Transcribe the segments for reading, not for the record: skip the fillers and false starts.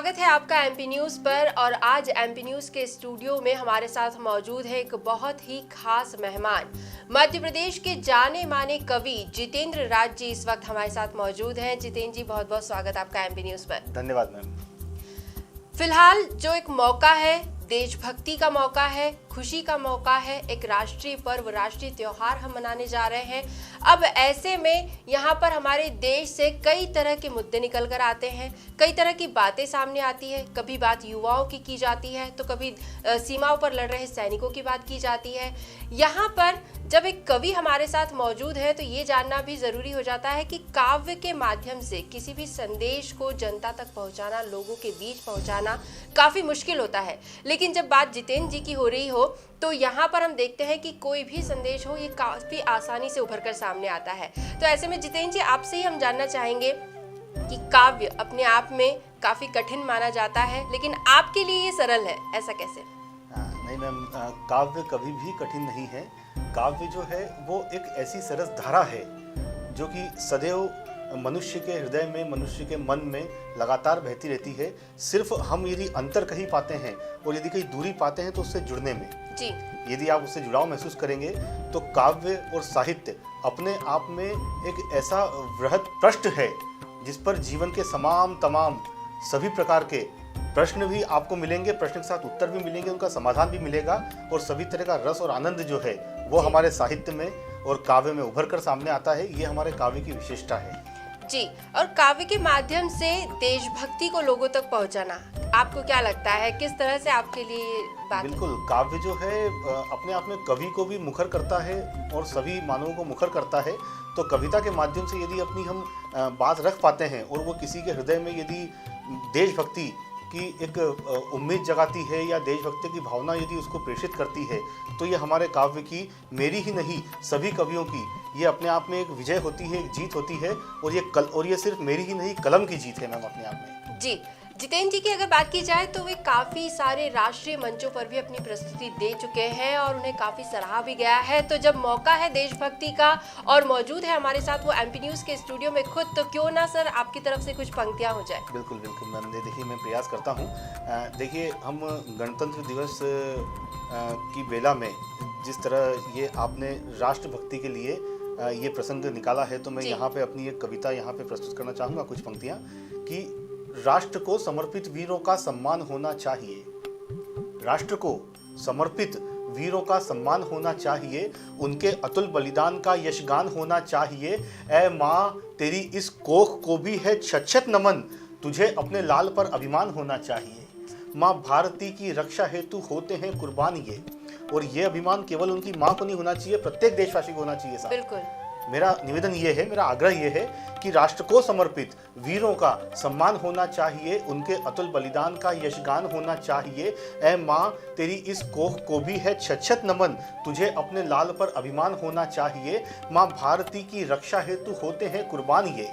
स्वागत है आपका एमपी न्यूज़ पर। और आज एमपी न्यूज़ के स्टूडियो में हमारे साथ मौजूद है एक बहुत ही खास मेहमान, मध्य प्रदेश के जाने माने कवि जितेंद्र राज जी इस वक्त हमारे साथ मौजूद हैं। जितेंद्र जी, बहुत बहुत स्वागत आपका एमपी न्यूज़ पर। धन्यवाद मैम। फिलहाल जो एक मौका है, देशभक्ति का मौका है, खुशी का मौका है, एक राष्ट्रीय पर्व, राष्ट्रीय त्योहार हम मनाने जा रहे हैं। अब ऐसे में यहाँ पर हमारे देश से कई तरह के मुद्दे निकल कर आते हैं, कई तरह की बातें सामने आती है। कभी बात युवाओं की जाती है, तो कभी सीमाओं पर लड़ रहे सैनिकों की बात की जाती है। यहाँ पर जब एक कवि हमारे साथ मौजूद है तो ये जानना भी ज़रूरी हो जाता है कि काव्य के माध्यम से किसी भी संदेश को जनता तक पहुँचाना, लोगों के बीच पहुँचाना काफ़ी मुश्किल होता है। लेकिन जब बात जितेंद्र जी की हो रही हो तो यहाँ पर हम देखते हैं कि कोई भी संदेश हो ये काफ़ी आसानी से उभर कर सामने आता है। तो ऐसे में जितेंद्र जी, आपसे ही हम जानना चाहेंगे कि काव्य अपने आप में काफ़ी कठिन माना जाता है, लेकिन आपके लिए ये सरल है, ऐसा कैसे? नहीं मैम, काव्य कभी भी कठिन नहीं है। काव्य जो है वो एक ऐसी सरस धारा है जो कि सदैव मनुष्य के हृदय में, मनुष्य के मन में लगातार बहती रहती है। सिर्फ हम यदि अंतर कहीं पाते हैं और यदि कहीं दूरी पाते हैं तो उससे जुड़ने में जी, यदि आप उससे जुड़ाव महसूस करेंगे तो काव्य और साहित्य अपने आप में एक ऐसा वृहद पृष्ठ है जिस पर जीवन के तमाम सभी प्रकार के प्रश्न भी आपको मिलेंगे, प्रश्न के साथ उत्तर भी मिलेंगे, उनका समाधान भी मिलेगा और सभी तरह का रस और आनंद जो है वो हमारे साहित्य में और काव्य में उभर कर सामने आता है। ये हमारे काव्य की विशेषता है जी। और काव्य के माध्यम से देशभक्ति को लोगों तक पहुंचाना, आपको क्या लगता है, किस तरह से आपके लिए ये बात? बिल्कुल, काव्य जो है अपने आप में कवि को भी मुखर करता है और सभी मानवों को मुखर करता है। तो कविता के माध्यम से यदि अपनी हम बात रख पाते हैं और वो किसी के हृदय में यदि देशभक्ति की एक उम्मीद जगाती है या देशभक्ति की भावना यदि उसको प्रेषित करती है, तो ये हमारे काव्य की, मेरी ही नहीं सभी कवियों की, ये अपने आप में एक विजय होती है, एक जीत होती है। और ये सिर्फ मेरी ही नहीं, कलम की जीत है मैम अपने आप में। जी, जितेंद्र जी की अगर बात की जाए तो वे काफ़ी सारे राष्ट्रीय मंचों पर भी अपनी प्रस्तुति दे चुके हैं और उन्हें काफ़ी सराहा भी गया है। तो जब मौका है देशभक्ति का और मौजूद है हमारे साथ वो एमपी न्यूज़ के स्टूडियो में खुद, तो क्यों ना सर आपकी तरफ से कुछ पंक्तियां हो जाए। बिल्कुल बिल्कुल मैम, देखिए मैं प्रयास करता हूँ। देखिए, हम गणतंत्र दिवस की बेला में जिस तरह ये आपने राष्ट्रभक्ति के लिए ये प्रसंग निकाला है, तो मैं यहाँ पे अपनी एक कविता यहाँ पे प्रस्तुत करना चाहूँगा, कुछ पंक्तियाँ कि राष्ट्र को समर्पित वीरों का सम्मान होना चाहिए, राष्ट्र को समर्पित वीरों का सम्मान होना चाहिए, उनके अतुल बलिदान का यशगान होना चाहिए। ऐ माँ, तेरी इस कोख को भी है छत नमन, तुझे अपने लाल पर अभिमान होना चाहिए। माँ भारती की रक्षा हेतु होते हैं कुर्बान ये, और ये अभिमान केवल उनकी माँ को नहीं होना चाहिए, प्रत्येक देशवासी को होना चाहिए साहब। बिल्कुल, मेरा निवेदन ये है, मेरा आग्रह ये है कि राष्ट्र को समर्पित वीरों का सम्मान होना चाहिए, उनके अतुल बलिदान का यशगान होना चाहिए। ऐ माँ, तेरी इस कोख को भी है छत नमन, तुझे अपने लाल पर अभिमान होना चाहिए। माँ भारती की रक्षा हेतु होते हैं कुर्बान ये,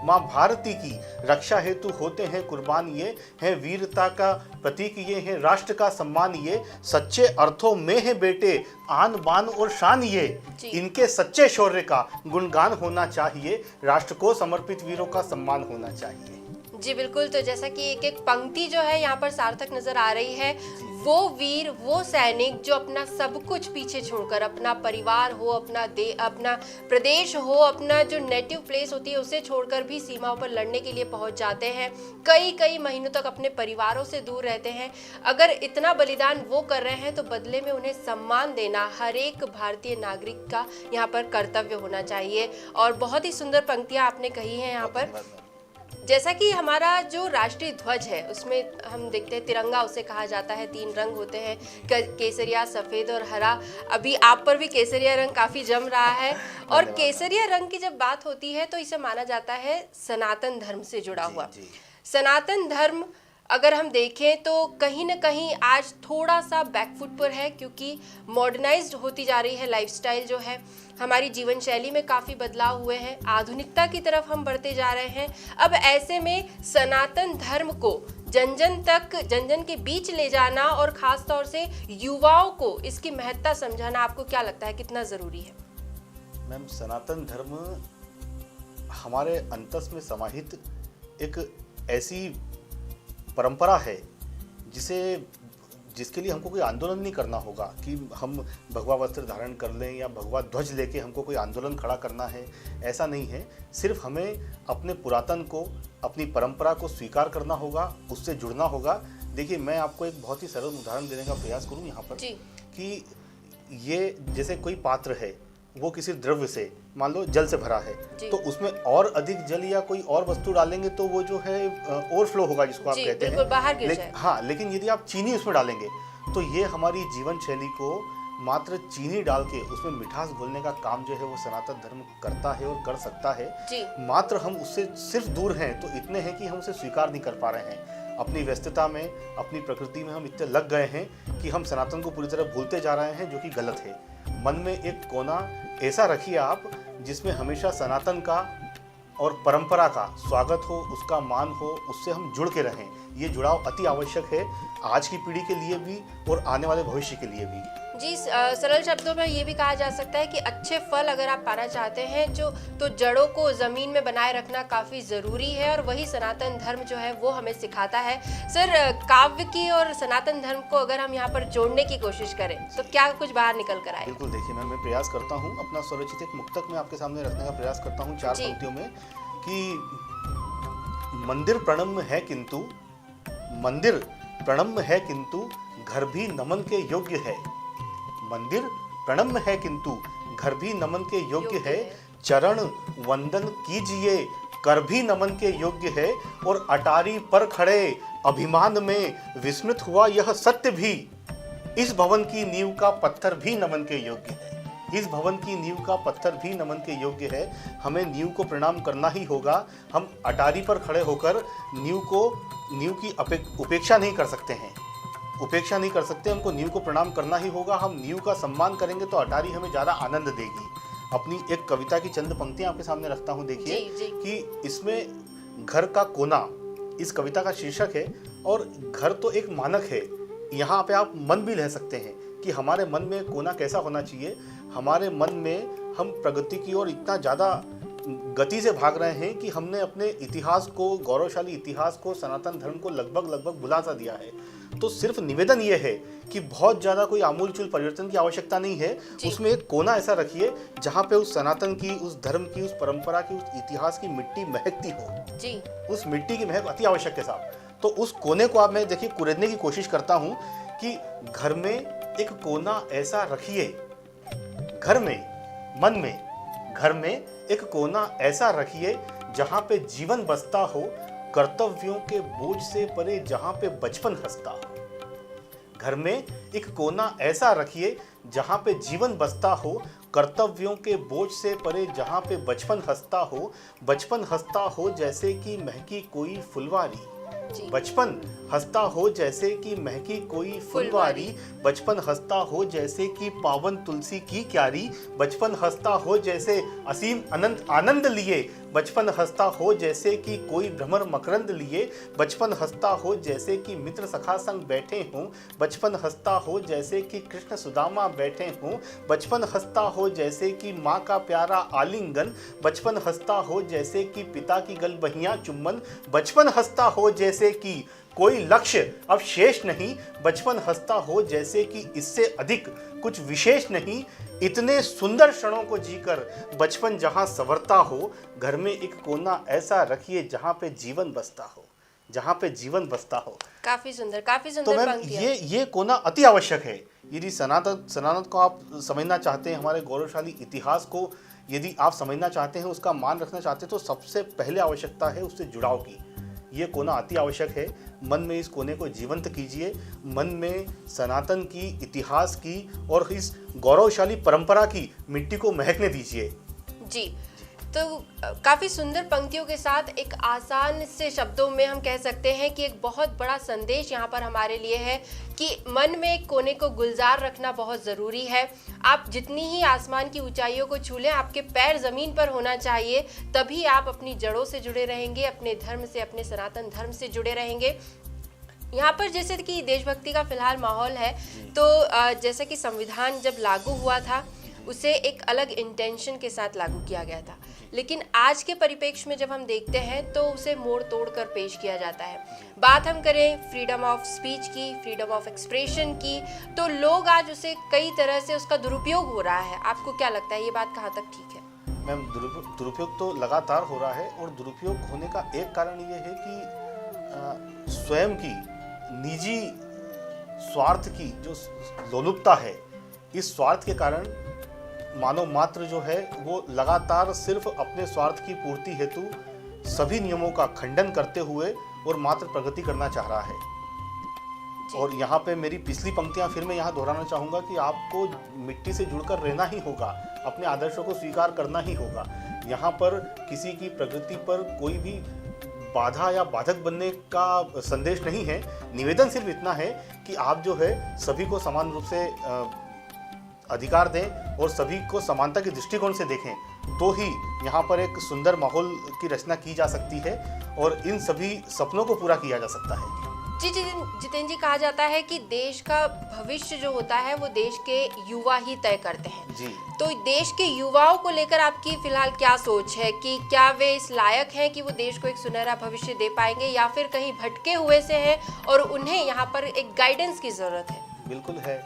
माँ भारती की रक्षा हेतु होते हैं कुर्बान ये, है वीरता का प्रतीक ये, है राष्ट्र का सम्मान ये, सच्चे अर्थों में है बेटे आन बान और शान ये, इनके सच्चे शौर्य का गुणगान होना चाहिए, राष्ट्र को समर्पित वीरों का सम्मान होना चाहिए। जी बिल्कुल। तो जैसा कि एक एक पंक्ति जो है यहाँ पर सार्थक नजर आ रही है, वो वीर, वो सैनिक जो अपना सब कुछ पीछे छोड़कर, अपना परिवार हो, अपना प्रदेश हो, अपना जो नेटिव प्लेस होती है उसे छोड़कर भी सीमाओं पर लड़ने के लिए पहुंच जाते हैं, कई महीनों तक अपने परिवारों से दूर रहते हैं। अगर इतना बलिदान वो कर रहे हैं तो बदले में उन्हें सम्मान देना हर एक भारतीय नागरिक का यहाँ पर कर्तव्य होना चाहिए। और बहुत ही सुंदर पंक्तियाँ आपने कही हैं यहाँ पर। जैसा कि हमारा जो राष्ट्रीय ध्वज है उसमें हम देखते हैं तिरंगा उसे कहा जाता है, 3 रंग होते हैं, केसरिया, सफ़ेद और हरा। अभी आप पर भी केसरिया रंग काफ़ी जम रहा है। और केसरिया रंग की जब बात होती है तो इसे माना जाता है सनातन धर्म से जुड़ा हुआ। सनातन धर्म अगर हम देखें तो कहीं ना कहीं आज थोड़ा सा बैकफुट पर है, क्योंकि मॉडर्नाइज्ड होती जा रही है लाइफस्टाइल जो है, हमारी जीवन शैली में काफ़ी बदलाव हुए हैं, आधुनिकता की तरफ हम बढ़ते जा रहे हैं। अब ऐसे में सनातन धर्म को जन जन के बीच ले जाना और ख़ास तौर से युवाओं को इसकी महत्ता समझाना, आपको क्या लगता है कितना ज़रूरी है? मैम, सनातन धर्म हमारे अंतस में समाहित एक ऐसी परंपरा है जिसके लिए हमको कोई आंदोलन नहीं करना होगा कि हम भगवा वस्त्र धारण कर लें या भगवा ध्वज लेके हमको कोई आंदोलन खड़ा करना है, ऐसा नहीं है। सिर्फ हमें अपने पुरातन को, अपनी परंपरा को स्वीकार करना होगा, उससे जुड़ना होगा। देखिए, मैं आपको एक बहुत ही सरल उदाहरण देने का प्रयास करूं यहाँ पर कि ये जैसे कोई पात्र है, वो किसी द्रव्य से, मान लो जल से भरा है, तो उसमें और अधिक जल या कोई और वस्तु डालेंगे तो वो जो है ओवरफ्लो होगा, जिसको आप कहते हैं, बाहर गिर जाए। हाँ, लेकिन यदि आप चीनी उसमें डालेंगे तो ये हमारी जीवन शैली को मात्र चीनी डाल के उसमें मिठास घोलने का काम जो है वो सनातन धर्म करता है और कर सकता है। मात्र हम उससे सिर्फ दूर हैं तो इतने हैं कि हम उसे स्वीकार नहीं कर पा रहे हैं। अपनी व्यस्तता में, अपनी प्रकृति में हम इतने लग गए हैं कि हम सनातन को पूरी तरह भूलते जा रहे हैं, जो कि गलत है। मन में एक कोना ऐसा रखिए आप जिसमें हमेशा सनातन का और परंपरा का स्वागत हो, उसका मान हो, उससे हम जुड़ के रहें। ये जुड़ाव अति आवश्यक है आज की पीढ़ी के लिए भी और आने वाले भविष्य के लिए भी। जी, सरल शब्दों में ये भी कहा जा सकता है कि अच्छे फल अगर आप पाना चाहते हैं तो जड़ों को ज़मीन में बनाए रखना काफ़ी ज़रूरी है, और वही सनातन धर्म जो है वो हमें सिखाता है। सर, काव्य की और सनातन धर्म को अगर हम यहाँ पर जोड़ने की कोशिश करें तो क्या कुछ बाहर निकल कर आए? बिल्कुल, देखिए, मैं प्रयास करता हूँ अपना स्वरचित एक मुक्तक में आपके सामने रखने का प्रयास करता हूँ 4 पंक्तियों में कि मंदिर प्रणम्य है किंतु, मंदिर प्रणम्य है किंतु घर भी नमन के योग्य है। मंदिर प्रणम्य है किंतु घर भी नमन के योग्य है। चरण वंदन कीजिए कर भी नमन के योग्य है। और अटारी पर खड़े अभिमान में विस्मृत हुआ यह सत्य भी, इस भवन की नींव का पत्थर भी नमन के योग्य है। इस भवन की नींव का पत्थर भी नमन के योग्य है। हमें नींव को प्रणाम करना ही होगा। हम अटारी पर खड़े होकर नींव की उपेक्षा नहीं कर सकते हैं, उपेक्षा नहीं कर सकते। हमको नींव को प्रणाम करना ही होगा। हम नींव का सम्मान करेंगे तो अटारी हमें ज़्यादा आनंद देगी। अपनी एक कविता की चंद पंक्तियां आपके सामने रखता हूं। देखिए कि इसमें घर का कोना इस कविता का शीर्षक है, और घर तो एक मानक है। यहाँ पे आप मन भी ले सकते हैं कि हमारे मन में कोना कैसा होना चाहिए। हमारे मन में हम प्रगति की ओर इतना ज़्यादा गति से भाग रहे हैं कि हमने अपने इतिहास को, गौरवशाली इतिहास को, सनातन धर्म को लगभग भुला सा दिया है। तो सिर्फ निवेदन ये है कि बहुत ज़्यादा कोई आमूलचूल परिवर्तन की आवश्यकता नहीं है। उसमें एक कोना ऐसा रखिए जहाँ पे उस सनातन की, उस धर्म की, उस परंपरा की, उस इतिहास की मिट्टी महकती हो जी। उस मिट्टी की महक अति आवश्यक के साथ। तो उस कोने को आप, मैं देखिए, कुरेदने की कोशिश करता हूँ कि घर में एक कोना ऐसा रखिए, घर में, मन में, घर में एक कोना ऐसा रखिए जहाँ पे जीवन बसता हो, कर्तव्यों के बोझ से परे जहाँ पे बचपन हंसता हो। घर में एक कोना ऐसा रखिए जहाँ पे जीवन बसता हो, कर्तव्यों के बोझ से परे जहाँ पे बचपन हंसता हो जैसे कि महकी कोई फुलवारी। बचपन हंसता हो जैसे कि महकी कोई फुलवारी। बचपन हंसता हो जैसे कि पावन तुलसी की क्यारी। बचपन हंसता हो जैसे असीम अनंत आनंद लिए। बचपन हंसता हो जैसे कि कोई भ्रमर मकरंद लिए। बचपन हंसता हो जैसे कि मित्र सखा संग बैठे हों। बचपन हंसता हो जैसे कि कृष्ण सुदामा बैठे हों। बचपन हंसता हो जैसे कि माँ का प्यारा आलिंगन। बचपन हंसता हो जैसे कि पिता की गल बहियां चुम्बन। बचपन हंसता हो जैसे कि कोई लक्ष्य अब शेष नहीं। बचपन हंसता हो जैसे कि इससे अधिक कुछ विशेष नहीं। इतने सुंदर क्षणों को जीकर बचपन जहां संवरता हो, घर में एक कोना ऐसा रखिए जहां पे जीवन बसता हो, जहां पे जीवन बसता हो। काफी सुंदर तो मैम, ये कोना अति आवश्यक है। यदि सनातन को आप समझना चाहते हैं, हमारे गौरवशाली इतिहास को यदि आप समझना चाहते हैं, उसका मान रखना चाहते हैं, तो सबसे पहले आवश्यकता है उससे जुड़ाव की। ये कोना अति आवश्यक है। मन में इस कोने को जीवंत कीजिए। मन में सनातन की, इतिहास की और इस गौरवशाली परंपरा की मिट्टी को महकने दीजिए जी। तो काफ़ी सुंदर पंक्तियों के साथ एक आसान से शब्दों में हम कह सकते हैं कि एक बहुत बड़ा संदेश यहाँ पर हमारे लिए है कि मन में एक कोने को गुलजार रखना बहुत ज़रूरी है। आप जितनी ही आसमान की ऊंचाइयों को छू लें, आपके पैर ज़मीन पर होना चाहिए, तभी आप अपनी जड़ों से जुड़े रहेंगे, अपने धर्म से, अपने सनातन धर्म से जुड़े रहेंगे। यहाँ पर जैसे कि देशभक्ति का फिलहाल माहौल है, तो जैसे कि संविधान जब लागू हुआ था उसे एक अलग इंटेंशन के साथ लागू किया गया था, लेकिन आज के परिप्रेक्ष्य में जब हम देखते हैं तो उसे मोड़ तोड़ कर पेश किया जाता है। बात हम करें फ्रीडम ऑफ स्पीच की, फ्रीडम ऑफ एक्सप्रेशन की, तो लोग आज उसे कई तरह से उसका दुरुपयोग हो रहा है। आपको क्या लगता है ये बात कहाँ तक ठीक है? मैम, दुरुपयोग तो लगातार हो रहा है, और दुरुपयोग होने का एक कारण ये है कि स्वयं की निजी स्वार्थ की जो लोलुपता है, इस स्वार्थ के कारण मानव मात्र जो है वो लगातार सिर्फ अपने स्वार्थ की पूर्ति हेतु सभी नियमों का खंडन करते हुए और मात्र प्रगति करना चाह रहा है। और यहाँ पे मेरी पिछली पंक्तियाँ फिर मैं यहाँ दोहराना चाहूँगा कि आपको मिट्टी से जुड़कर रहना ही होगा, अपने आदर्शों को स्वीकार करना ही होगा। यहाँ पर किसी की प्रगति पर कोई भी बाधा या बाधक बनने का संदेश नहीं है। निवेदन सिर्फ इतना है कि आप जो है सभी को समान रूप से अधिकार दें और सभी को समानता के दृष्टिकोण से देखें, तो ही यहाँ पर एक सुंदर माहौल की रचना की जा सकती है और इन सभी सपनों को पूरा किया जा सकता है। जी जितेंद्र जी, कहा जाता है कि देश का भविष्य जो होता है वो देश के युवा ही तय करते हैं जी। तो देश के युवाओं को लेकर आपकी फिलहाल क्या सोच है कि क्या वे इस लायक हैं कि वो देश को एक सुनहरा भविष्य दे पाएंगे, या फिर कहीं भटके हुए से हैं और उन्हें यहाँ पर एक गाइडेंस की जरूरत है? बिल्कुल है,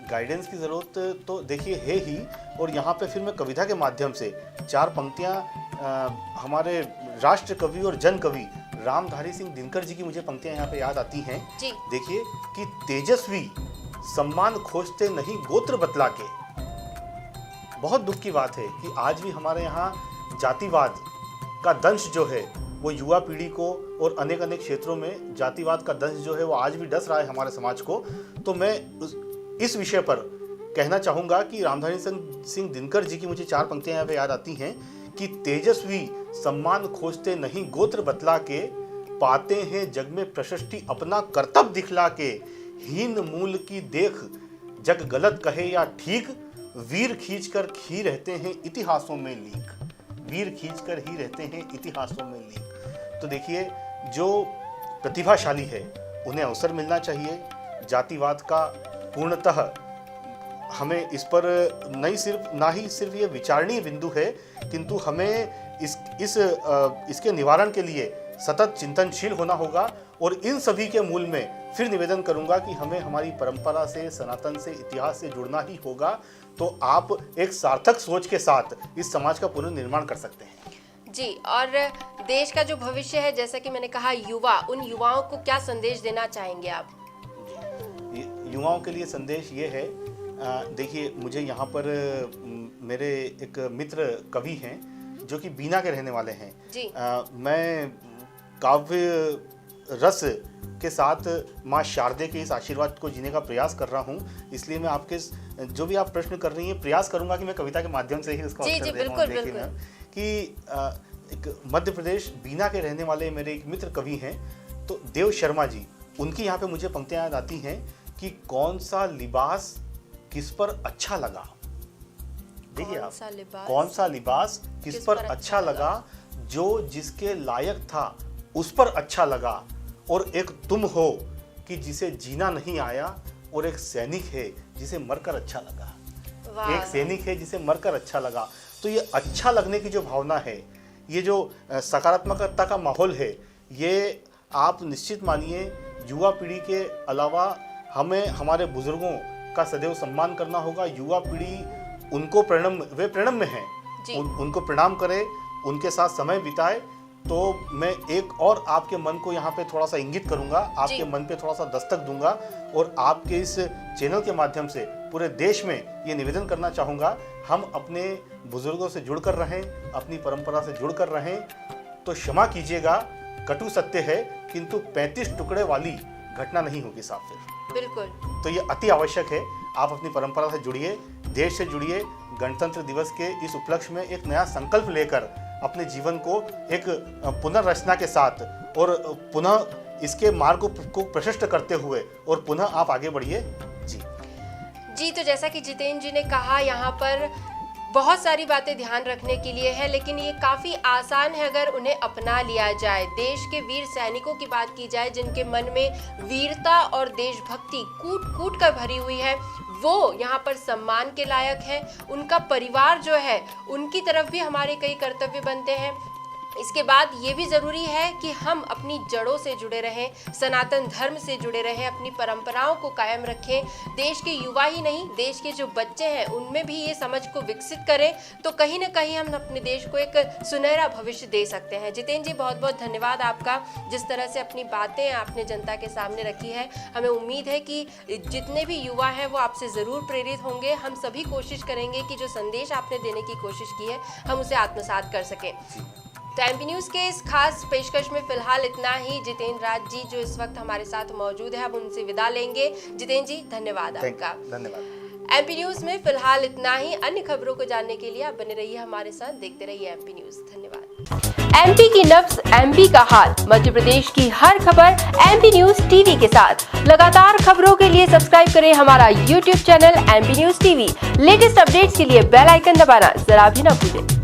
गाइडेंस की ज़रूरत तो देखिए है ही। और यहाँ पे फिर मैं कविता के माध्यम से 4 पंक्तियाँ हमारे राष्ट्र कवि और जन कवि रामधारी सिंह दिनकर जी की मुझे पंक्तियाँ यहाँ पे याद आती हैं। देखिए कि तेजस्वी सम्मान खोजते नहीं गोत्र बतला के। बहुत दुख की बात है कि आज भी हमारे यहाँ जातिवाद का दंश जो है वो युवा पीढ़ी को और अनेक अनेक क्षेत्रों में जातिवाद का दंश जो है वो आज भी डस रहा है हमारे समाज को। तो मैं इस विषय पर कहना चाहूँगा कि रामधारी सिंह दिनकर जी की मुझे 4 पंक्तियाँ यहाँ पे याद आती हैं कि तेजस्वी सम्मान खोजते नहीं गोत्र बतला के, पाते हैं जग में प्रशस्ति अपना कर्तव्य दिखला के, हीन मूल की देख जग गलत कहे या ठीक, वीर खींचकर ही रहते हैं इतिहासों में लीक, वीर खींचकर ही रहते हैं इतिहासों में लीक। तो देखिए जो प्रतिभाशाली है उन्हें अवसर मिलना चाहिए। जातिवाद का पूर्णतः हमें इस पर ना ही सिर्फ ये विचारणीय बिंदु है, किंतु हमें इसके निवारण के लिए सतत चिंतनशील होना होगा। और इन सभी के मूल में फिर निवेदन करूंगा कि हमें हमारी परंपरा से, सनातन से, इतिहास से जुड़ना ही होगा। तो आप एक सार्थक सोच के साथ इस समाज का पुनर्निर्माण कर सकते हैं। जी, और देश का जो भविष्य है, जैसा कि मैंने कहा युवा, उन युवाओं को क्या संदेश देना चाहेंगे आप? युवाओं के लिए संदेश ये है, देखिए मुझे यहाँ पर मेरे एक मित्र कवि हैं जो कि बीना के रहने वाले हैं जी। मैं काव्य रस के साथ माँ शारदे के इस आशीर्वाद को जीने का प्रयास कर रहा हूँ। इसलिए मैं आपके जो भी आप प्रश्न कर रही हैं प्रयास करूँगा कि मैं कविता के माध्यम से ही उसका उत्तर दे पाऊँ। देखिए कि एक मध्य प्रदेश बीना के रहने वाले मेरे एक मित्र कवि हैं, तो देव शर्मा जी, उनकी यहाँ पे मुझे पंक्तियाँ याद आती हैं कि कौन सा लिबास किस पर अच्छा लगा। देखिए आप, कौन सा लिबास किस पर अच्छा लगा, जो जिसके लायक था उस पर अच्छा लगा, और एक तुम हो कि जिसे जीना नहीं आया, और एक सैनिक है जिसे मरकर अच्छा लगा। एक सैनिक है जिसे मरकर अच्छा लगा। तो ये अच्छा लगने की जो भावना है, ये जो सकारात्मकता का माहौल है, ये आप निश्चित मानिए युवा पीढ़ी के अलावा हमें हमारे बुजुर्गों का सदैव सम्मान करना होगा। युवा पीढ़ी उनको वे प्रणम्य हैं, उनको प्रणाम करें, उनके साथ समय बिताए। तो मैं एक और आपके मन को यहाँ पे थोड़ा सा इंगित करूंगा, आपके मन पे थोड़ा सा दस्तक दूंगा, और आपके इस चैनल के माध्यम से पूरे देश में ये निवेदन करना चाहूँगा, हम अपने बुजुर्गों से जुड़कर रहें, अपनी परंपरा से जुड़कर रहें। तो क्षमा कीजिएगा, कटु सत्य है, किंतु 35 टुकड़े वाली घटना नहीं होगी साहब फिर। बिल्कुल। तो ये अति आवश्यक है, आप अपनी परंपरा से जुड़िए, देश से जुड़िए। गणतंत्र दिवस के इस उपलक्ष्य में एक नया संकल्प लेकर अपने जीवन को एक पुनर्रचना के साथ और पुनः इसके मार्ग को प्रशस्त करते हुए और पुनः आप आगे बढ़िए। जी, तो जैसा कि जितेंद्र जी ने कहा, यहाँ पर बहुत सारी बातें ध्यान रखने के लिए है, लेकिन ये काफ़ी आसान है अगर उन्हें अपना लिया जाए। देश के वीर सैनिकों की बात की जाए जिनके मन में वीरता और देशभक्ति कूट कूट कर भरी हुई है, वो यहाँ पर सम्मान के लायक है। उनका परिवार जो है उनकी तरफ भी हमारे कई कर्तव्य बनते हैं। इसके बाद ये भी ज़रूरी है कि हम अपनी जड़ों से जुड़े रहें, सनातन धर्म से जुड़े रहें, अपनी परंपराओं को कायम रखें। देश के युवा ही नहीं, देश के जो बच्चे हैं उनमें भी ये समझ को विकसित करें, तो कहीं ना कहीं हम अपने देश को एक सुनहरा भविष्य दे सकते हैं। जितेंद्र जी, बहुत बहुत धन्यवाद आपका, जिस तरह से अपनी बातें आपने जनता के सामने रखी है। हमें उम्मीद है कि जितने भी युवा हैं वो आपसे ज़रूर प्रेरित होंगे। हम सभी कोशिश करेंगे कि जो संदेश आपने देने की कोशिश की है हम उसे आत्मसात कर सकें। तो एमपी न्यूज़ के इस खास पेशकश में फिलहाल इतना ही। जितेंद्र राज जी जो इस वक्त हमारे साथ मौजूद है, अब उनसे विदा लेंगे। जितेंद्र जी, धन्यवाद आपका। धन्यवाद। एमपी न्यूज़ में फिलहाल इतना ही। अन्य खबरों को जानने के लिए आप बने रहिए हमारे साथ, देखते रहिए एमपी न्यूज़। धन्यवाद। एमपी की नब्ज, एमपी का हाल, मध्य प्रदेश की हर खबर एमपी न्यूज़ टीवी के साथ। लगातार खबरों के लिए सब्सक्राइब करें हमारा YouTube channel MP news TV. Latest updates के लिए बेल आइकन दबाना जरा भी न भूलें।